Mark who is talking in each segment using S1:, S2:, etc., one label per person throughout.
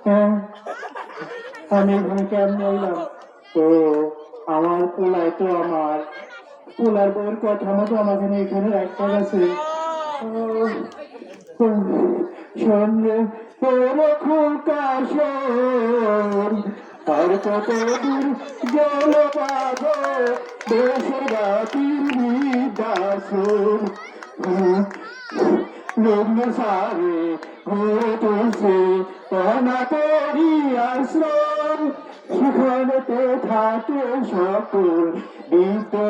S1: হ্যাঁ, আমি এখানে কেমন এলাম? ও, আমার পোলায় তো আমার পোলার বউয়ের কথা মতো আমাকে নিয়ে এখানে রাখতে গেছে। সন্ধ্যে প্রকাশন আর কত দূর গেল বাধ দেশের বাতির নিদাসন লগ্ন সারে ঘুরে তুলছে অনাথেরই আশ্রম সেখানেতে থাকে সকল বিদ্যে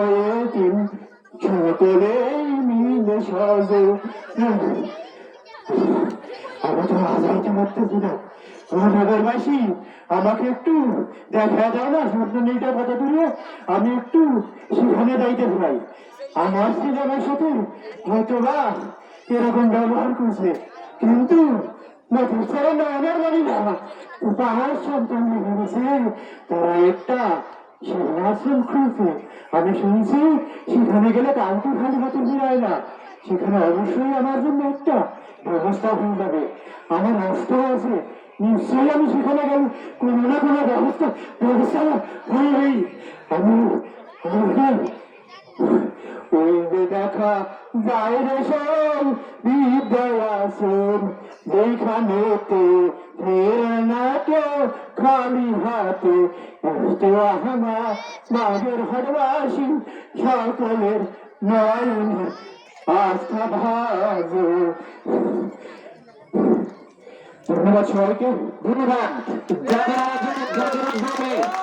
S1: সকলেই মিলে সাজে। আমি তো আজাইতে পারতেছি না। নগরবাসী আমাকে একটু দেখা যায় না স্বপ্ননীটা কত দূরে, আমি একটু সেখানে যাইতে চাই। আমার ছেলে আমার সাথে হয়তো বা এরকম ব্যবহার করছে, কিন্তু ছেলে নয়নের বাড়ি না পাহাড় সন্তান গেছে, তারা একটা আশ্রম খুলছে। আমি শুনছি সেখানে গেলে কাউকে খালি হাতে ফিরায় না, সেখানে অবশ্যই আমার জন্য একটা ব্যবস্থা হয়ে যাবে। আমার রাস্তা আছে, নিশ্চয়ই আমি সেখানে গেলে কোনো না কোনো ব্যবস্থা ব্যবস্থা হবেই। আমি ওই যে দেখা বাইরে সব বিদ্যাসন যেখানেতে ফেরে না কেউ খালি হাতে আমার মাঘের হাটবাসী সকলের নয়নের আস্থা ভাজ। ধন্যবাদ সবাইকে, ধন্যবাদ।